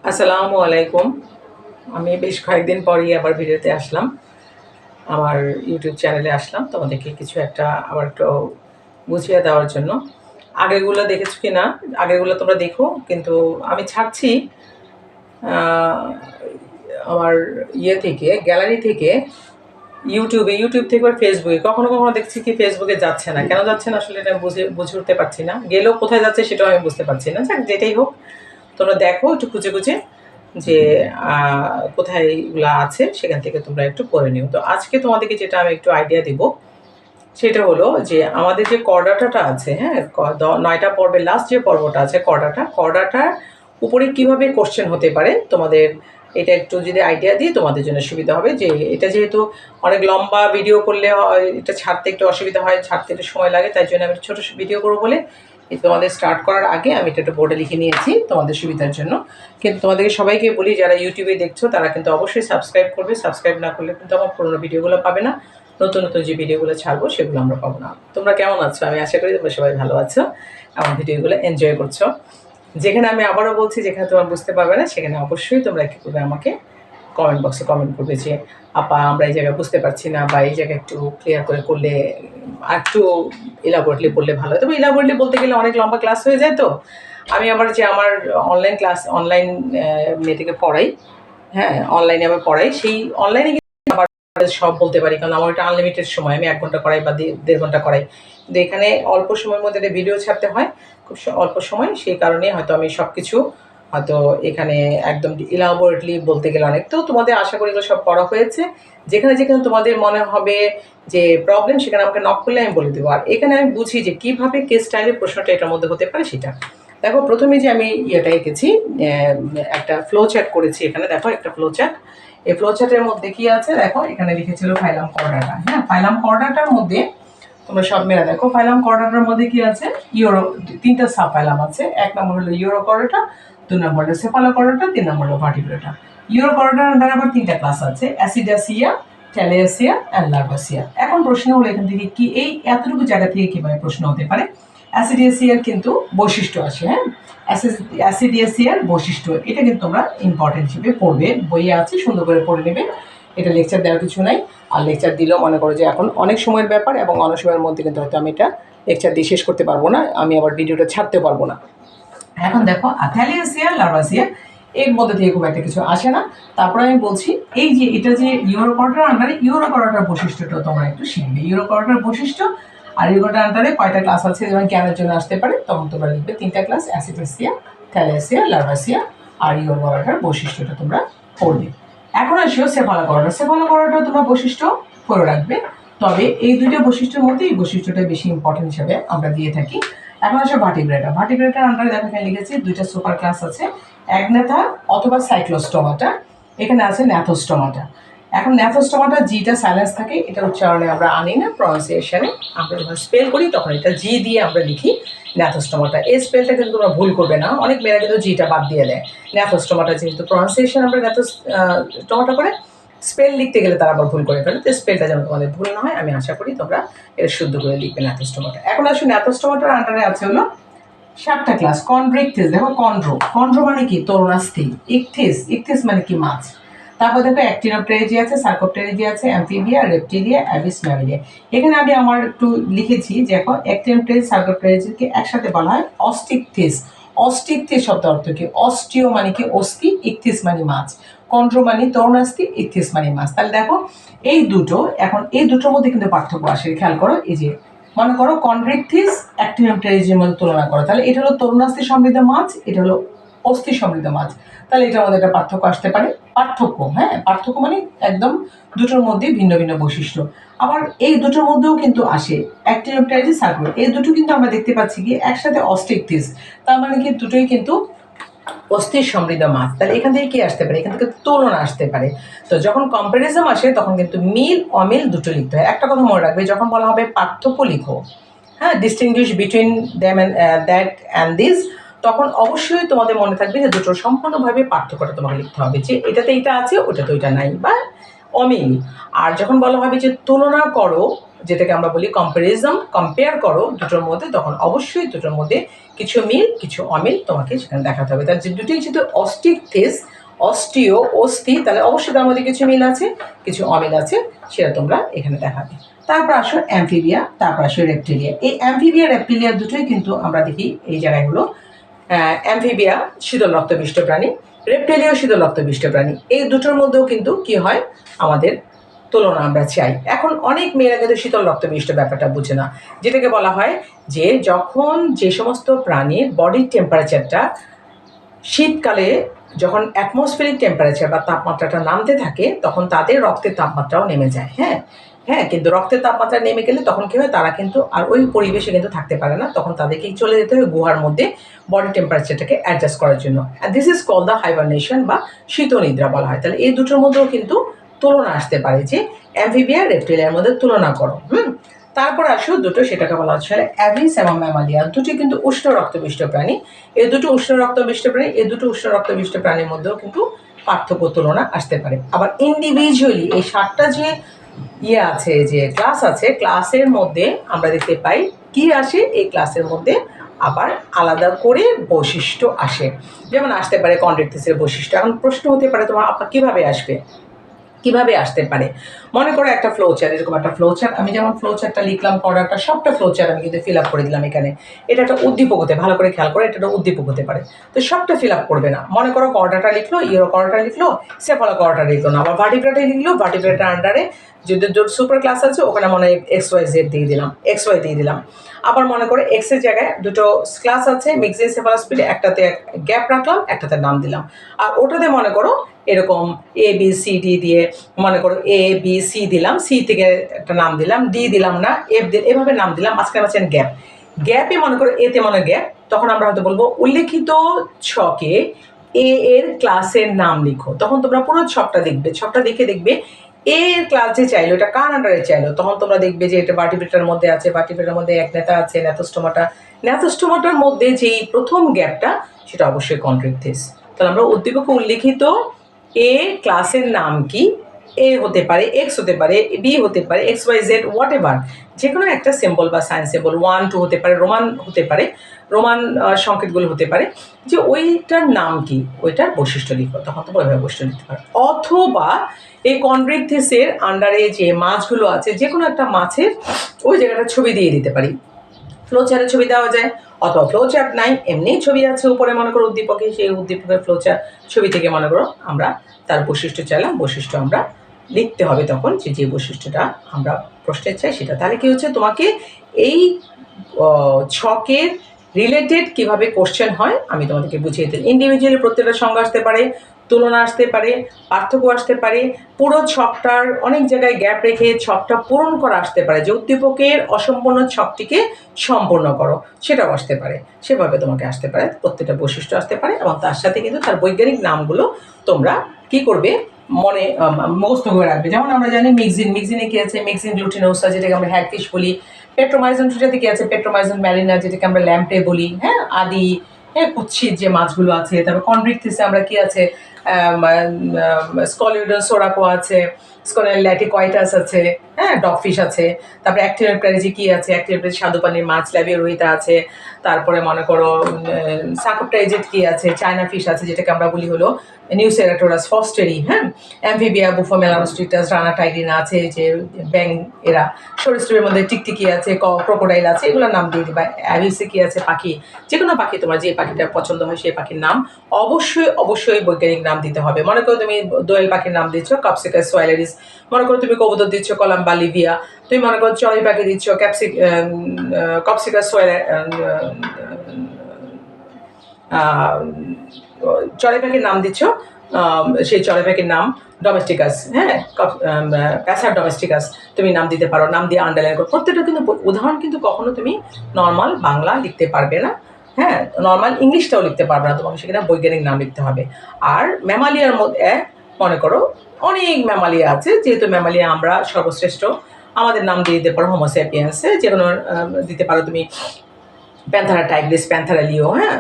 আসসালামু আলাইকুম। আমি বেশ কয়েকদিন পরই আবার ভিডিওতে আসলাম। আমার ইউটিউব চ্যানেলে আসলাম তোমাদেরকে কিছু একটা আবার একটু বুঝিয়ে দেওয়ার জন্য। আগেরগুলো দেখেছো কি না? আগেরগুলো তোমরা দেখো, কিন্তু আমি ছাড়ছি আমার থেকে গ্যালারি থেকে ইউটিউব থেকে আর ফেসবুকে। কখনো কখনো দেখছি কি ফেসবুকে যাচ্ছে না, কেন যাচ্ছে না আসলে এটা বুঝে উঠতে পারছি না। গেলেও কোথায় যাচ্ছে সেটাও আমি বুঝতে পারছি না। যাক, যেটাই হোক, তোমরা দেখো একটু খুঁজে খুঁজে যে কোথায় এগুলো আছে, সেখান থেকে তোমরা একটু করে নিও। তো আজকে তোমাদেরকে যেটা আমি একটু আইডিয়া দিব সেটা হলো যে আমাদের যে করডাটাটা আছে, হ্যাঁ, 9টা পর্বের লাস্ট যে পর্বটা আছে করডাটার উপরে কিভাবে কোশ্চেন হতে পারে তোমাদের, এটা একটু যদি আইডিয়া দিই তোমাদের জন্য সুবিধা হবে। যে এটা যেহেতু অনেক লম্বা ভিডিও করলে এটা ছাড়তে একটু অসুবিধা হয়, ছাড়তে একটু সময় লাগে, তাই জন্য আমি ছোটো ভিডিও করবো বলে তোমাদের স্টার্ট করার আগে আমি এটা একটু বোর্ডে লিখে নিয়েছি তোমাদের সুবিধার জন্য। কিন্তু তোমাদেরকে সবাইকে বলি, যারা ইউটিউবে দেখছো তারা কিন্তু অবশ্যই সাবস্ক্রাইব করবে। সাবস্ক্রাইব না করলে কিন্তু আমার পুরোনো ভিডিওগুলো পাবে না, নতুন নতুন যে ভিডিওগুলো ছাড়বো সেগুলো আমরা পাবো না। তোমরা কেমন আছো? আমি আশা করি তোমরা সবাই ভালো আছো, আমার ভিডিওগুলো এনজয় করছো। যেখানে আমি আবারও বলছি, যেখানে তোমরা বুঝতে পারবে না সেখানে অবশ্যই তোমরা কী করবে, আমাকে কমেন্ট বক্সে কমেন্ট করবে যে আপা আমরা এই জায়গায় বুঝতে পারছি না, বা এই জায়গায় একটু ক্লিয়ার করে করলে, আর একটু ইলাবোরেটলি বললে ভালো হয়। তবে ইলাবোরেটলি বলতে গেলে অনেক লম্বা ক্লাস হয়ে যায়। তো আমি আবার যে আমার অনলাইন মেয়েটিকে পড়াই, হ্যাঁ, অনলাইনে আমি পড়াই, সেই অনলাইনে সব বলতে পারি, কারণ আমার একটা আনলিমিটেড সময়, আমি 1 ঘন্টা করাই বা 1.5 ঘন্টা করাই। কিন্তু এখানে অল্প সময়ের মধ্যে একটা ভিডিও ছাড়তে হয়, খুব অল্প সময়, সেই কারণে হয়তো আমি সব কিছু হয়তো এখানে একদম ইলাবোরেটলি বলতে গেলে অনেক। তো তোমাদের আশা করি এগুলো সব পড়া হয়েছে। যেখানে যেখানে তোমাদের মনে হবে যে প্রবলেম, সেখানে আমাকে নক করলে আমি বলে দেবো। আর এখানে আমি বুঝি যে কীভাবে কে স্টাইলের প্রশ্নটা এটার মধ্যে হতে পারে সেটা দেখো। প্রথমে যে আমি ইয়েটা এঁকেছি, একটা ফ্লো চার্ট করেছি। এখানে দেখো একটা ফ্লো চার্ট। এই ফ্লো চার্টের মধ্যে কি আছে দেখো, এখানে লিখেছিল ফাইলাম কর্ডাটা। হ্যাঁ, ফাইলাম কর্ডাটার মধ্যে তোমরা সব মেলা দেখো। ফাইলাম কর্ডাটার মধ্যে কি আছে, ইউরো 3টা সাব ফাইলাম আছে। 1 নম্বর হলো ইউরো কর্ডাটা, 2 নম্বর হলো সেফালো কর্ডাটা, 3 নম্বর হলো ভার্টিব্রেটা। ইউরো কর্ডাটার আন্ডারে আবার 3টা ক্লাস আছে, অ্যাসিডাসিয়া, ট্যালিয়াসিয়া অ্যান্ড লার্ভাসিয়া। এখন প্রশ্ন হলো এখান থেকে কি এই এতটুকু জায়গা থেকে কিভাবে প্রশ্ন হতে পারে। অ্যাসিডিয়াসিয়ার কিন্তু বৈশিষ্ট্য আছে, হ্যাঁ, অ্যাসিডিয়াসিয়ার বৈশিষ্ট্য, এটা কিন্তু তোমরা ইম্পর্টেন্ট হিসেবে পড়বে, বইয়ে আছে, সুন্দর করে পড়ে নেবে। এটা লেকচার দেওয়ার কিছু নাই। আর লেকচার দিলেও মনে করো যে এখন অনেক সময়ের ব্যাপার, এবং অনেক সময়ের মধ্যে কিন্তু হয়তো আমি এটা লেকচার দিয়ে শেষ করতে পারবো না, আমি আবার ভিডিওটা ছাড়তে পারবো না। এখন দেখো থ্যালিয়াসিয়া, লার্ভাসিয়া, এর মধ্যে থেকে খুব একটা কিছু আসে না। তারপরে আমি বলছি এই যে এটা যে ইউরোকর্ডার আন্ডারে, ইউরোকর্ডাটার বৈশিষ্ট্যটা তোমরা একটু শিখবে। ইউরোকর্ডার বৈশিষ্ট্য আর ইউরোকর্ডার আন্ডারে কয়টা ক্লাস আছে, যেমন ক্যানের জন্য আসতে পারে, তখন তোমরা লিখবে 3টা ক্লাস, অ্যাসিডাসিয়া, থ্যালিয়াসিয়া, লার্ভাসিয়া আর ইউরোকর্ডাটার বৈশিষ্ট্যটা তোমরা পড়বে। এখন আসিও সেফালোকর্ডা। সেফালোকর্ডাটা তোমরা বৈশিষ্ট্য পড়ে রাখবে। তবে এই 2টা বৈশিষ্ট্যের মধ্যে এই বৈশিষ্ট্যটা বেশি ইম্পর্টেন্ট হিসেবে আমরা দিয়ে থাকি। এখন আসে ভার্টিব্রেটা। ভার্টিব্রেটার আন্ডারে দেখো এখানে লিখেছি 2টা সুপার ক্লাস আছে, অ্যাগনাথা অথবা সাইক্লোস্টোমাটা, এখানে আছে ন্যাথোস্টোমাটা। এখন ন্যাথোস্টোমাটা জিটা সাইলেন্স থাকে, এটা উচ্চারণে আমরা আনি না, প্রনাউন্সিয়েশনে আমরা যখন স্পেল করি তখন এটা জি দিয়ে আমরা লিখি ন্যাথোস্টোমাটা। এই স্পেলটা কিন্তু তোমরা ভুল করবে না, অনেক মেয়েরা কিন্তু জিটা বাদ দিয়ে দেয়। ন্যাথোস্টোমাটা যেহেতু প্রনাউন্সিয়েশন আমরা ন্যাথোস্টোমাটা করে, স্পেল লিখতে গেলে তারা আবার ভুল করে ফেলে। তো স্পেলটা যেন তোমাদের ভুল না হয়, আমি আশা করি তোমরা এটা শুদ্ধ করে লিখবে ন্যাথোস্টোমাটা। এখন আসলে ন্যাথোস্টোমাটার আন্ডারে আছে হলো 7টা ক্লাস। কন্ড্রিকথিস, দেখো কন্ড্রো মানে কি তরুণাস্থি, ইকথিস মানে কি মাছ। তারপর দেখো অ্যাক্টিনোপটেরিজি আছে, সার্কোপটেরিজি আছে, অ্যাম্ফিবিয়া, রেপটিলিয়া, অ্যাবিস, ম্যামিলিয়া। এখানে আমি আমার একটু লিখেছি যে দেখো অ্যাক্টিনোপটেরিজি, সার্কোপটেরিজিকে একসাথে বলা হয় অস্টিকথিস। অস্টিকথিস শব্দ অর্থ কি, অস্টিও মানে কি অস্থি, ইকথিস মানে মাছ, কন্ড্রো মানে তরুণাস্থি, ইকথিস মানে মাছ। তাহলে দেখো এই দুটো, এখন এই দুটোর মধ্যে কিন্তু পার্থক্য আসে, খেয়াল করো। এই যে মনে করো কন্ড্রিকথিস অ্যাক্টিনোপটেরিজির মধ্যে তুলনা করো, তাহলে এটা হলো তরুণাস্থি সমৃদ্ধ মাছ, এটা হলো অস্থি সমৃদ্ধ মাছ। তাহলে এটার মধ্যে একটা পার্থক্য আসতে পারে। পার্থক্য, হ্যাঁ, পার্থক্য মানে একদম দুটোর মধ্যে ভিন্ন ভিন্ন বৈশিষ্ট্য। আবার এই দুটোর মধ্যেও কিন্তু আসে অ্যাক্টিনোপটেরিজি, সার্কুলার, এই দুটো কিন্তু আমরা দেখতে পাচ্ছি কি একসাথে অস্টিকথিস, তার মানে কি দুটোই কিন্তু অস্থির সমৃদ্ধ মাছ। তাহলে এখান থেকে কি আসতে পারে, এখান থেকে তুলনা আসতে পারে। তো যখন কম্পারিজম আসে তখন কিন্তু মিল অমিল দুটো লিখতে হয়। একটা কথা মনে রাখবে, যখন বলা হবে পার্থক্য লিখো, হ্যাঁ, distinguish between them and that and this, তখন অবশ্যই তোমাদের মনে থাকবে যে দুটোর সম্পূর্ণভাবে পার্থক্যটা তোমাকে লিখতে হবে, যে এটাতে এটা আছে ওটাতে ওইটা নাই, বা অমিল। আর যখন বলা হবে যে তুলনা করো, যেটাকে আমরা বলি কম্প্যারিজম, কম্পেয়ার করো দুটোর মধ্যে, তখন অবশ্যই দুটোর মধ্যে কিছু মিল কিছু অমিল তোমাকে সেখানে দেখাতে হবে। তার যে দুটোই যেহেতু অস্টিকথিস, অস্টিও, অস্থি, তাহলে অবশ্যই তার মধ্যে কিছু মিল আছে কিছু অমিল আছে, সেটা তোমরা এখানে দেখাবে। তারপর আসো অ্যামফিবিয়া, তারপর আসো রেপ্টিলিয়া। এই অ্যামফিবিয়া রেপ্টিলিয়া দুটোই কিন্তু আমরা দেখি এই জায়গায় হলো অ্যামফিবিয়া শীতল রক্তপিষ্ট প্রাণী, রেপ্টিলিয়া শীতল রক্তপিষ্ট প্রাণী। এই দুটোর মধ্যেও কিন্তু কি হয় আমাদের তুলনা আমরা চাই। এখন অনেক মেয়েরা কিন্তু শীতল রক্তপিষ্ট ব্যাপারটা বুঝে না, যেটাকে বলা হয় যে যখন যে সমস্ত প্রাণীর বডির টেম্পারেচারটা শীতকালে যখন অ্যাটমসফিয়ারিক টেম্পারেচার বা তাপমাত্রাটা নামতে থাকে তখন তাদের রক্তের তাপমাত্রাও নেমে যায়। হ্যাঁ হ্যাঁ, কিন্তু রক্তের তাপমাত্রা নেমে গেলে তখন কী হয়, তারা কিন্তু আর ওই পরিবেশে কিন্তু থাকতে পারে না, তখন তাদেরকে চলে যেতে হয় গুহার মধ্যে বডি টেম্পারেচারটাকে অ্যাডজাস্ট করার জন্য। This is call the hibernation বা শীতনিদ্রা বলা হয়। তাহলে এই দুটোর মধ্যেও কিন্তু তুলনা আসতে পারে, যে অ্যামফিবিয়া রেপ্টিলিয়ার মধ্যে তুলনা করো। তারপর আসো দুটো, সেটাকে বলা হচ্ছে অ্যাভিস এবং ম্যামালিয়া, দুটি কিন্তু উষ্ণ রক্তপিষ্ট প্রাণী। এই দুটো উষ্ণ রক্তপিষ্ট প্রাণী, এই দুটো উষ্ণ রক্তপিষ্ট প্রাণীর মধ্যেও কিন্তু পার্থক্য তুলনা আসতে পারে। আবার ইন্ডিভিজুয়ালি এই 7টা যে আছে, যে ক্লাস আছে, ক্লাসের মধ্যে আমরা দেখতে পাই কি আসে, এই ক্লাসের মধ্যে আবার আলাদা করে বৈশিষ্ট্য আসে। যেমন আসতে পারে কন্ড্রিকথিসের বৈশিষ্ট্য। এখন প্রশ্ন হতে পারে তোমার আপা কিভাবে আসবে, কিভাবে আসতে পারে? মনে করো একটা ফ্লোচার্ট, এরকম একটা ফ্লোচার্ট, আমি যেমন ফ্লোচার্টটা লিখলাম, কর্ডারটা সবটা ফ্লোচার্ট আমি কিন্তু ফিল আপ করে দিলাম এখানে। এটা একটা উদ্দীপক হতে, ভালো করে খেয়াল করে, এটা একটা উদ্দীপক হতে পারে। তো সবটা ফিল আপ করবে না। মনে করো কর্ডারটা লিখলো, ইউরো কর্ডারটা লিখলো, সেফালা কর্ডারটা লিখলো না, আবার ভার্টিব্রাটা লিখলো, ভার্টিব্রাটার আন্ডারে যদি সুপার ক্লাস আছে ওখানে মনে হয় XYZ দিয়ে দিলাম, XY দিয়ে দিলাম। আবার মনে করো এক্সের জায়গায় দুটো ক্লাস আছে, মেক্সিনসেফালাস্পিডে, একটাতে গ্যাপ রাখলাম, একটাতে নাম দিলাম। আর ওটাতে মনে করো এরকম ABCD দিয়ে, মনে করো ABC দিলাম, C থেকে একটা নাম দিলাম, D দিলাম না, F দিয়ে এভাবে নাম দিলাম, মাঝখানে মাঝখানে গ্যাপ। গ্যাপে মনে করো এতে মনে গ্যাপ, তখন আমরা হয়তো বলবো উল্লেখিত ছকে A এর ক্লাসের নাম লিখো। তখন তোমরা পুরো ছকটা দেখবে, ছকটা দেখে দেখবে A এর ক্লাস যে চাইলো এটা কার আন্ডারে চাইলো, তখন তোমরা দেখবে যে এটা ভার্টিব্রেটার মধ্যে আছে, ভার্টিব্রেটার মধ্যে এক নেতা আছে, ন্যাথোস্টোমাটা, ন্যাথোস্টোমাটার মধ্যে যেই প্রথম গ্যাপটা সেটা অবশ্যই কন্ড্রিকথিস। তাহলে আমরা উদ্দীপকে উল্লেখিত এ ক্লাসের নাম কি, এ হতে পারে, এক্স হতে পারে, বি হতে পারে, XYZ হোয়াট এভার, যে কোনো একটা সিম্বল বা সায়েন্স সিম্বল 1 2 হতে পারে, রোমান হতে পারে, রোমান সংকেতগুলো হতে পারে, যে ওইটার নাম কি, ওইটার বৈশিষ্ট্য লিখো, তখন তো ওইভাবে বৈশিষ্ট্য লিখতে পারো। অথবা এই কন্ড্রিকথিসের আন্ডারে যে মাছগুলো আছে, যে কোনো একটা মাছের ওই জায়গাটা ছবি দিয়ে দিতে পারি, ফ্লোচার্টের ছবি দেওয়া যায়। অথবা ফ্লোচার্ট নাই, এমনি ছবি আছে উপরে মনে করো উদ্দীপকে, সেই উদ্দীপকের ফ্লোচার্ট ছবি থেকে মনে করো আমরা তার বৈশিষ্ট্য চাইলাম, বৈশিষ্ট্য আমরা লিখতে হবে তখন, যে যে বৈশিষ্ট্যটা আমরা প্রশ্নের চাই সেটা। তাহলে কি হচ্ছে, তোমাকে এই ছকের রিলেটেড কিভাবে কোশ্চেন হয় আমি তোমাদেরকে বুঝিয়ে দিই। ইন্ডিভিজুয়ালি প্রত্যেকটা সংজ্ঞা আসতে পারে, তুলনা আসতে পারে, পার্থক্য আসতে পারে, পুরো ছকটার অনেক জায়গায় গ্যাপ রেখে ছকটা পূরণ করা আসতে পারে, যে উদ্দীপকের অসম্পূর্ণ ছকটিকে সম্পূর্ণ করো, সেটাও আসতে পারে। সেভাবে তোমাকে আসতে পারে, প্রত্যেকটা বৈশিষ্ট্য আসতে পারে, এবং তার সাথে কিন্তু তার বৈজ্ঞানিক নামগুলো তোমরা কি করবে, মনে মুখস্থ করে রাখবে। যেমন আমরা জানি মিক্সিনে কি আছে, মিক্সিন গ্লুটিনোসা, যেটাকে আমরা হ্যাগফিশ বলি। পেট্রোমাইজন ফিশাতে কি আছে, পেট্রোমাইজন ম্যারিনা, যেটাকে আমরা ল্যাম্পে বলি। হ্যাঁ, আদি কুচ্ছিত যে মাছগুলো আছে। তারপর কন্ড্রিকথিসে আমরা কি আছে, স্কলিডন সোরাকো আছে, স্কলের ল্যাটিকয়েটাস আছে, হ্যাঁ, ডগফিশ আছে। তারপরে অ্যাক্টিনোপ্টেরিজি কি আছে, অ্যাক্টিনোপ্টেরিজি স্বাদু পানির মাছ, ল্যাবিওরোহিতা আছে। তারপরে মনে করো সাকোপ্টাইজেট কি আছে, চায়না ফিশ আছে, যেটাকে আমরা বলি হলো নিউসেরাটোরাস ফস্টেরি। হ্যাঁ, অ্যামফিবিয়া, বুফোমেলানোস্টিটাস, রানা টাইগ্রিনা আছে, যে ব্যাং এরা। সরীসৃপের মধ্যে টিকটিকি আছে, ক্রোকোডাইল আছে, এগুলোর নাম দিয়ে দিবা। অ্যাভিসে কি আছে, পাখি, যে কোনো পাখি তোমার যে পাখিটা পছন্দ হয় সেই পাখির নাম অবশ্যই অবশ্যই বৈজ্ঞানিক নাম দিতে হবে। মনে করো তুমি দোয়েল পাখির নাম দিচ্ছ কাপসিকাস সোয়াইলারিস, মনে করো তুমি কবুতর দিচ্ছ কলাম্বা লিভিয়া, তুমি মনে করো চড়ুই পাখি দিচ্ছ কপসিকাস চড়ুই পাখির নাম দিচ্ছ, সেই চড়ুই পাখির নাম ডোমেস্টিকাস। হ্যাঁ, প্যাসার ডোমেস্টিকাস তুমি নাম দিতে পারো, নাম দিয়ে আন্ডারলাইন করো। প্রত্যেকটা কিন্তু উদাহরণ কিন্তু কখনো তুমি নর্মাল বাংলা লিখতে পারবে না, হ্যাঁ, নর্মাল ইংলিশটাও লিখতে পারবে না, তোমাকে সেখানে বৈজ্ঞানিক নাম লিখতে হবে। আর ম্যামালিয়ার মধ্যে মনে করো অনেক ম্যামালিয়া আছে, যেহেতু ম্যামালিয়া আমরা সর্বশ্রেষ্ঠ, আমাদের নাম দিয়ে দিতে পারো হোমোস্যাপিয়েন্সে, যে কোনো দিতে পারো তুমি প্যান্থারা টাইগ্রিস, প্যান্থারা লিও। হ্যাঁ,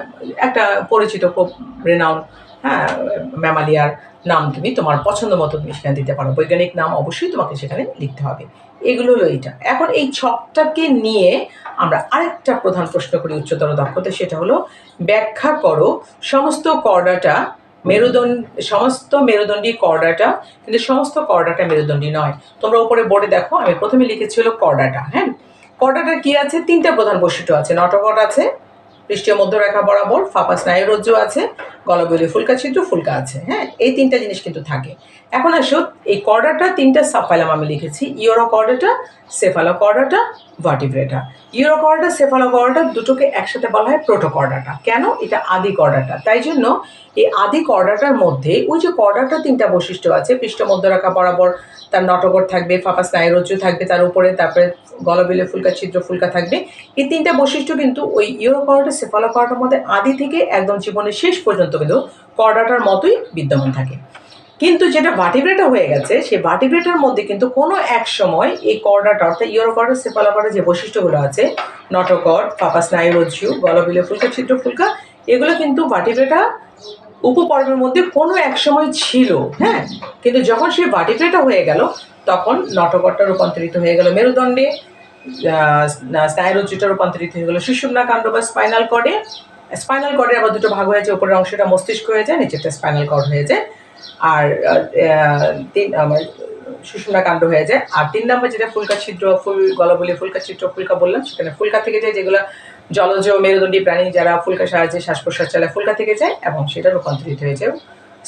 একটা পরিচিত খুব রেনাউন্ড হ্যাঁ, ম্যামালিয়ার নাম তুমি তোমার পছন্দ মতো তুমি সেখানে দিতে পারো, বৈজ্ঞানিক নাম অবশ্যই তোমাকে সেখানে লিখতে হবে। এগুলো হলো এইটা। এখন এই ছকটাকে নিয়ে আমরা আরেকটা প্রধান প্রশ্ন করি উচ্চতর দক্ষতা, সেটা হলো ব্যাখ্যা করো সমস্ত কর্ডাটা সমস্ত মেরুদণ্ডী কর্ডাটা, কিন্তু সমস্ত কর্ডাটা মেরুদণ্ডী নয়। তোমরা উপরে বোর্ডে দেখো, আমি প্রথমে লিখেছি হলো কর্ডাটা। হ্যাঁ, কর্ডাটার কি আছে? তিনটা প্রধান বৈশিষ্ট্য আছে। নটকট আছে, পৃষ্ঠীয় মধ্যরেখা বরাবর, ফাঁপা স্নায়ুরজ্জু আছে, গলবিলীয় ফুলকা ছিদ্র ফুলকা আছে। হ্যাঁ, এই তিনটা জিনিস কিন্তু থাকে। এখন আসো, এই কর্ডাটা তিনটা সাবফাইলাম আমি লিখেছি, ইউরোকর্ডাটা, সেফালোকর্ডাটা, ভার্টিব্রেটা। ইউরোকর্ডা, সেফালোকর্ডাটা দুটোকে একসাথে বলা হয় প্রোটোকর্ডাটা। কেন? এটা আদি কর্ডাটা, তাই জন্য এই আদি কর্ডাটার মধ্যে ওই যে কর্ডাটা তিনটা বৈশিষ্ট্য আছে, পৃষ্ঠ মধ্যরেখা বরাবর তার নটকট থাকবে, ফাঁপা স্নায়ুরজ্জু থাকবে তার উপরে, তারপরে গলবিলীয় ফুলকা ছিদ্র ফুলকা থাকবে। এই তিনটা বৈশিষ্ট্য কিন্তু ওই ইউরোকর্ডা, সেফালোকর্ডার মধ্যে আদি থেকে একদম জীবনের শেষ পর্যন্ত কিন্তু কর্ডাটার মতোই বিদ্যমান থাকে। কিন্তু যেটা ভার্টিব্রেটা হয়ে গেছে, সেই ভার্টিব্রেটার মধ্যে কিন্তু কোনো এক সময় এই কর্ডাটা অর্থাৎ ইউরোকর্ডা, সেফালোকর্ডা যে বৈশিষ্ট্যগুলো আছে, নটকট, ফাঁপা স্নায়ুরজ্জু, গলবিলীয় ফুলকা ছিদ্র ফুলকা, এগুলো কিন্তু ভার্টিব্রেটা উপপর্বের মধ্যে কোনো এক সময় ছিল। হ্যাঁ, কিন্তু যখন সে ভার্টিব্রেটা হয়ে গেল, তখন নটকটটা রূপান্তরিত হয়ে গেল মেরুদণ্ডে, স্নায়ুরজ্জুটা রূপান্তরিত হয়ে গেল সুষুম্না কাণ্ড বা স্পাইনাল কর্ডে। স্পাইনাল কর্ডের আবার দুটো ভাগ হয়ে যায়, উপরের অংশটা মস্তিষ্ক হয়ে যায়, নিচেরটা স্পাইনাল কর্ড হয়ে যায়, আর সুষুম্না কাণ্ড হয়ে যায়। আর 3 নম্বর যেটা ফুলকা ছিদ্র গলবিলীয় ফুলকা ছিদ্র ফুলকা বললাম, সেখানে ফুলকা থেকে যায়, যেগুলো জলজ মেরুদণ্ডী প্রাণী যারা ফুলকা সাহায্যে শ্বাস প্রশ্বাস চালায়, ফুলকা থেকে যায়, এবং সেটা রূপান্তরিত হয়ে যায়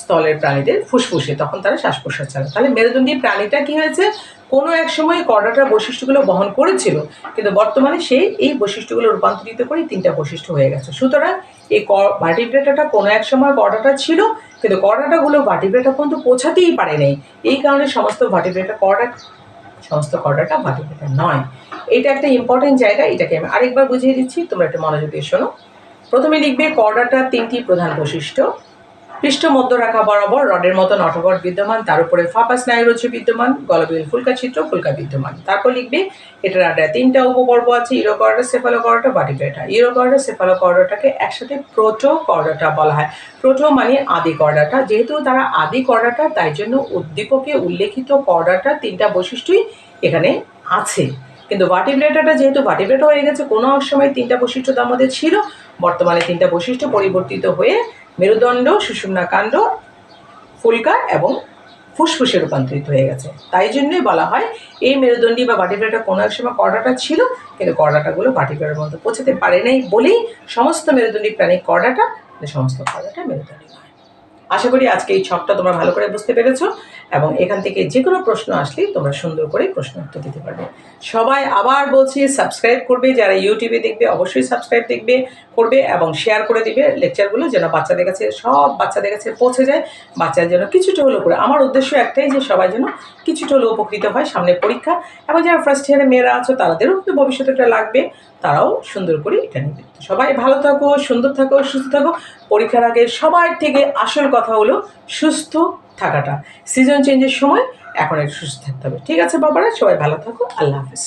স্থলের প্রাণীদের ফুসফুসে, তখন তারা শ্বাস প্রশ্বাস চালায়। তাহলে মেরুদণ্ডী প্রাণীটা কি হয়েছে? কোনো এক সময় কর্ডাটার বৈশিষ্ট্যগুলো বহন করেছিল, কিন্তু বর্তমানে সে এই বৈশিষ্ট্যগুলো রূপান্তরিত করে তিনটা বৈশিষ্ট্য হয়ে গেছে। সুতরাং এই ভার্টিব্রেটাটা কোনো এক সময় কর্ডাটা ছিল, কিন্তু কর্ডাটাগুলো ভার্টিব্রেটা পর্যন্ত পৌঁছাতেই পারে নাই। এই কারণে সমস্ত কর্ডাটা ভার্টিব্রেটা নয়। এটা একটা ইম্পর্টেন্ট জায়গা, এটাকে আমি আরেকবার বুঝিয়ে দিচ্ছি, তোমরা একটু মনোযোগ দিয়ে শোনো। প্রথমে লিখবে কর্ডাটার তিনটি প্রধান বৈশিষ্ট্য। পৃষ্ঠ মধ্যরেখা বরাবর রডের মতো নটকট বিদ্যমান, তার উপরে ফাঁপা স্নায়ুরজ্জু বিদ্যমান, গলবিলীয় ফুলকা ছিদ্র ফুলকা বিদ্যমান। তারপর লিখবে এটার আড্ডায় তিনটা উপপর্ব আছে, ইউরোকর্ডা, সেফালোকর্ডা, ভার্টিব্রেটা। ইউরোকর্ডা, সেফালোকর্ডাটাকে একসাথে প্রোটোকর্ডাটা বলা হয়। প্রোটো মানে আদি কর্ডাটা, যেহেতু তারা আদি কর্ডাটা, তাই জন্য উদ্দীপকে উল্লেখিত কর্ডাটার তিনটা বৈশিষ্ট্যই এখানে আছে। কিন্তু ভার্টিব্রেটাটা যেহেতু ভার্টিব্রেটা হয়ে গেছে, কোনো এক সময় তিনটা বৈশিষ্ট্য তার মধ্যে ছিল, বর্তমানে তিনটা বৈশিষ্ট্য পরিবর্তিত হয়ে মেরুদণ্ড, সুষুম্না কাণ্ড, ফুলকা এবং ফুসফুসে রূপান্তরিত হয়ে গেছে। তাই জন্যই বলা হয় এই মেরুদণ্ডী বা ভার্টিব্রেটা কোনো এক সময় কর্ডাটা ছিল, কিন্তু কর্ডাটাগুলো ভার্টিব্রেটার মধ্যে পৌঁছাতে পারে নাই বলেই সমস্ত মেরুদণ্ডী প্রাণী কর্ডাটা, সমস্ত কর্ডাটা মেরুদণ্ডী নয়। আশা করি আজকে এই ছকটা তোমরা ভালো করে বুঝতে পেরেছো, এবং এখান থেকে যে কোনো প্রশ্ন আসলেই তোমরা সুন্দর করে প্রশ্ন উত্তর দিতে পারবে। সবাই আবার বলছি, সাবস্ক্রাইব করবে, যারা ইউটিউবে দেখবে অবশ্যই সাবস্ক্রাইব করবে এবং শেয়ার করে দিবে লেকচারগুলো, যেন বাচ্চাদের কাছে সব বাচ্চাদের কাছে পৌঁছে যায়, বাচ্চাদের যেন কিছুটা হলেও করে। আমার উদ্দেশ্য একটাই, যে সবাই যেন কিছুটা হলেও উপকৃত হয়। সামনে পরীক্ষা, এবং যারা ফার্স্ট ইয়ারে মেয়েরা আছো তাদেরও কিন্তু ভবিষ্যতে এটা লাগবে, তারাও সুন্দর করে এটা নেবে। সবাই ভালো থাকো, সুন্দর থাকো, সুস্থ থাকো। পরীক্ষার আগে সবার থেকে আসল কথা হলো সুস্থ থাকাটা। সিজন চেঞ্জের সময় এখন একটু সুস্থ থাকতে হবে। ঠিক আছে বাবারা, সবাই ভালো থাকো। আল্লাহ হাফিজ।